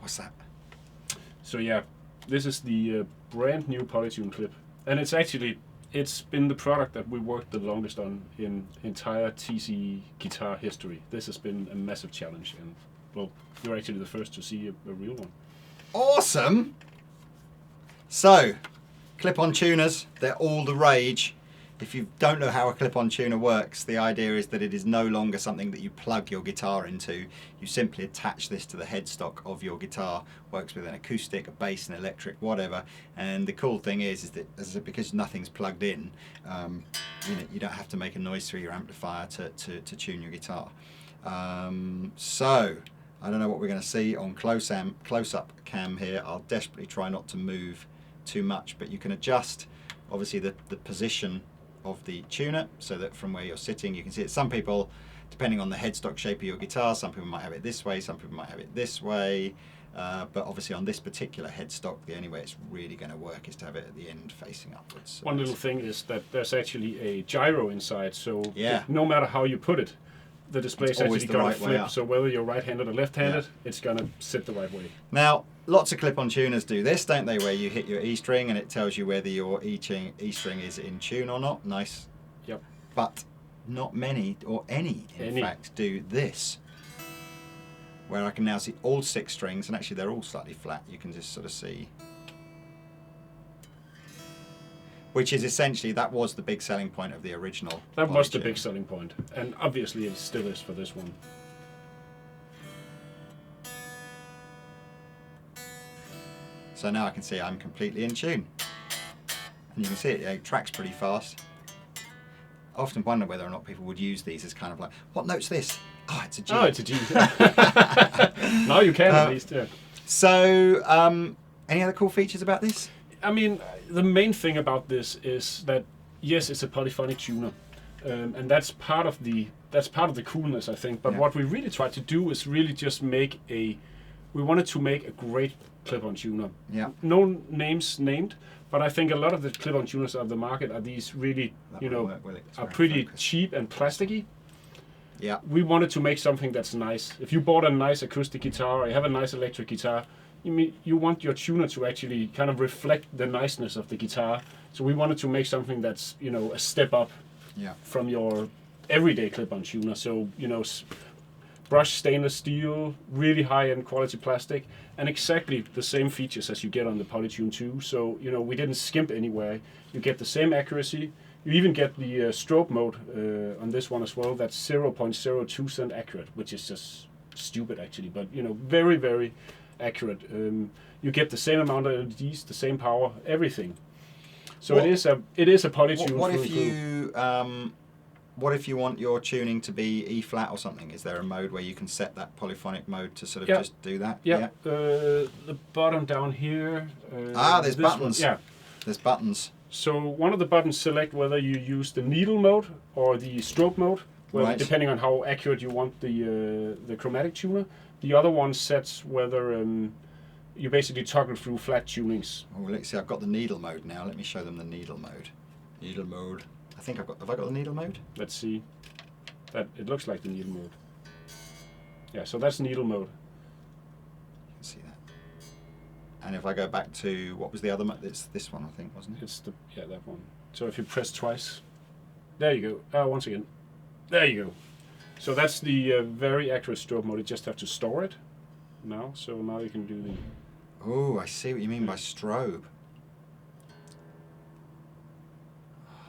What's that? So yeah, this is the brand new Polytune clip, and it's been the product that we worked the longest on in entire TC guitar history. This has been a massive challenge, and well, you're actually the first to see a real one. Awesome! So, clip-on tuners, they're all the rage. If you don't know how a clip-on tuner works, the idea is that it is no longer something that you plug your guitar into. You simply attach this to the headstock of your guitar. Works with an acoustic, a bass, an electric, whatever. And the cool thing is that because nothing's plugged in, you don't have to make a noise through your amplifier to tune your guitar. So, I don't know what we're going to see on close-up cam here. I'll desperately try not to move too much, but you can adjust, obviously, the position of the tuner so that from where you're sitting you can see it. Some people, depending on the headstock shape of your guitar, some people might have it this way, some people might have it this way, but obviously on this particular headstock the only way it's really going to work is to have it at the end facing upwards. So one little thing is that there's actually a gyro inside, so yeah, no matter how you put it, the display is actually going to flip, so whether you're right-handed or left-handed, it's going to sit the right way. Now, lots of clip-on tuners do this, don't they, where you hit your E string and it tells you whether your E string is in tune or not. Nice. Yep. But not many, or any, in fact, do this, where I can now see all 6 strings, and actually they're all slightly flat. You can just sort of see. Which is essentially, that was the big selling point of the original. That was the big selling point, and obviously it still is for this one. So now I can see I'm completely in tune. And you can see it tracks pretty fast. I often wonder whether or not people would use these as kind of like, what note's this? Oh, it's a G. Oh, it's a G. Now you can at least, yeah. So, any other cool features about this? I mean, the main thing about this is that yes, it's a polyphonic tuner, and that's part of the coolness, I think. But what we really tried to do is really just we wanted to make a great clip-on tuner. Yeah. No names named, but I think a lot of the clip-on tuners of the market are these really, are pretty cheap and plasticky. Yeah. We wanted to make something that's nice. If you bought a nice acoustic guitar or you have a nice electric guitar, you want your tuner to actually kind of reflect the niceness of the guitar. So we wanted to make something that's, a step up from your everyday clip-on tuner. So, brushed stainless steel, really high-end quality plastic, and exactly the same features as you get on the Polytune 2. So, we didn't skimp anywhere. You get the same accuracy. You even get the strobe mode on this one as well. That's 0.02 cent accurate, which is just stupid actually, but very, very accurate. You get the same amount of LEDs, the same power, everything. So it is a Polytune. What if you want your tuning to be E flat or something? Is there a mode where you can set that polyphonic mode to sort of just do that? Yeah. The bottom down here. There's buttons. Yeah. There's buttons. So one of the buttons select whether you use the needle mode or the strobe mode, depending on how accurate you want the chromatic tuner. The other one sets whether you basically toggle through flat tunings. Oh, let's see. I've got the needle mode now. Let me show them the needle mode. Needle mode. I think have I got the needle mode? Let's see. That it looks like the needle mode. Yeah, so that's needle mode. You can see that. And if I go back to what was the other mode? It's this one, I think, wasn't it? It's that one. So if you press twice, there you go. Once again, there you go. So that's the very accurate strobe mode. You just have to store it now. So now you can do the. Oh, I see what you mean by strobe.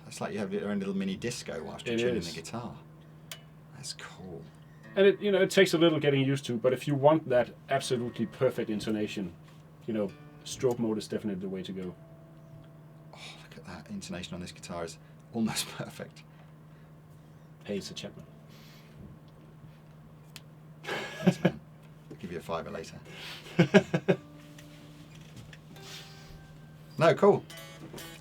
It's like you have your own little mini disco whilst you're tuning the guitar. That's cool. And it takes a little getting used to, but if you want that absolutely perfect intonation, strobe mode is definitely the way to go. Oh, look at that intonation on this guitar is almost perfect. Hey, it's a Chapman. Thanks, man. I'll give you a $5 later. No, cool.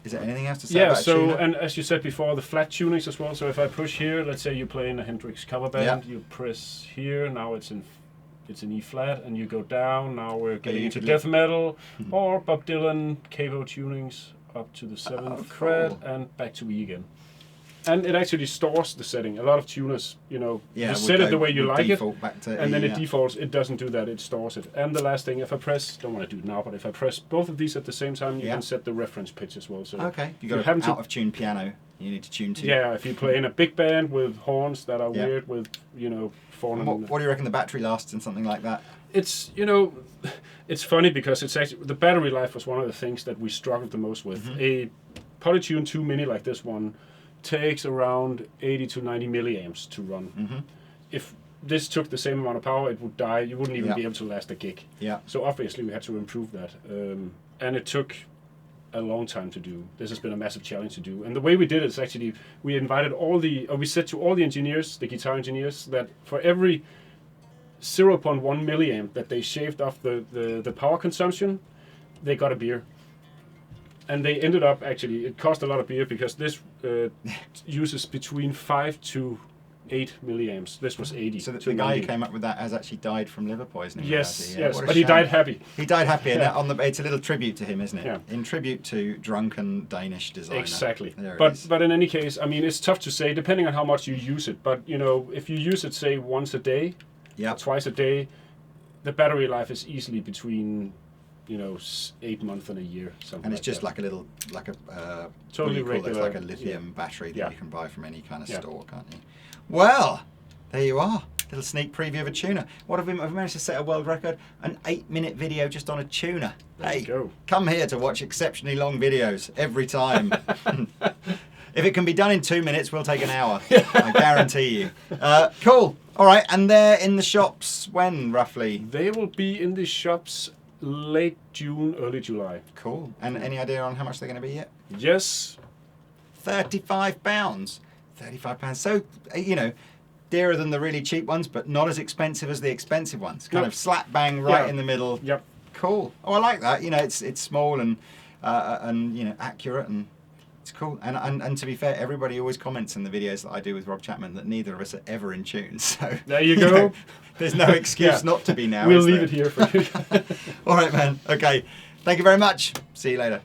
Is there anything else to say about tuner? And as you said before, the flat tunings as well. So if I push here, let's say you're playing a Hendrix cover band, you press here, now it's in E flat, and you go down, now we're getting into death metal, or Bob Dylan, Cavo tunings, up to the 7th fret, and back to E again. And it actually stores the setting. A lot of tuners, you know, Yeah, you would set it the go- way you would like it, default back to and then E, it defaults. It doesn't do that. It stores it. And the last thing, if I press, don't want to do it now, but if I press both of these at the same time, you Yeah. can set the reference pitch as well. So Okay, you you got haven't an to- out of tune piano. You need to tune to. yeah, if you play in a big band with horns that are Yeah. weird, with, you know, falling. And what do you reckon the battery lasts in something like that? It's, you know, it's funny because it's actually the battery life was one of the things that we struggled the most with. Mm-hmm. A Polytune 2 Mini like this one takes around 80 to 90 milliamps to run. Mm-hmm. If this took the same amount of power, it would die. You wouldn't even Yeah. be able to last a gig. Yeah. So obviously we had to improve that, and it took a long time to do. This has been a massive challenge to do. And the way we did it is actually we invited we said to all the engineers, the guitar engineers, that for every 0.1 milliamp that they shaved off the power consumption, they got a beer. And they ended up actually, it cost a lot of beer because this uses between 5 to 8 milliamps. This was 80. So the to guy who 90. came up with that has actually died from liver poisoning. Yes, has he? Yeah, yes, what a but he shame. died happy. He died happy, and Yeah. it's a little tribute to him, isn't it? Yeah. In tribute to drunken Danish designer. Exactly. There it But is. in any case, I mean, it's tough to say depending on how much you use it. But you know, if you use it say once a day, Yeah. or twice a day, the battery life is easily between, you know, 8 months and a year. Something. And it's like just that. like a little, like a Totally what do you call it? It's regular, like a lithium battery that Yeah. you can buy from any kind of Yeah. store, can't you? Well, there you are. Little sneak preview of a tuner. What have we managed to set a world record? An 8-minute video just on a tuner. There Hey, you go. come here to watch exceptionally long videos every time. If it can be done in 2 minutes, we'll take an hour. I guarantee you. Cool. All right, and they're in the shops when, roughly? They will be in the shops late June, early July. Cool. And any idea on how much they're going to be yet? Yes. £35. £35. So, you know, dearer than the really cheap ones, but not as expensive as the expensive ones. Kind Yep. of slap bang right Yeah. in the middle. Yep. Cool. Oh, I like that. You know, it's small and you know, accurate, and it's cool. And to be fair, everybody always comments in the videos that I do with Rob Chapman that neither of us are ever in tune. So There you go. know, there's no excuse Yeah. not to be now. We'll is leave there? it here for you. All right, man. Okay. Thank you very much. See you later.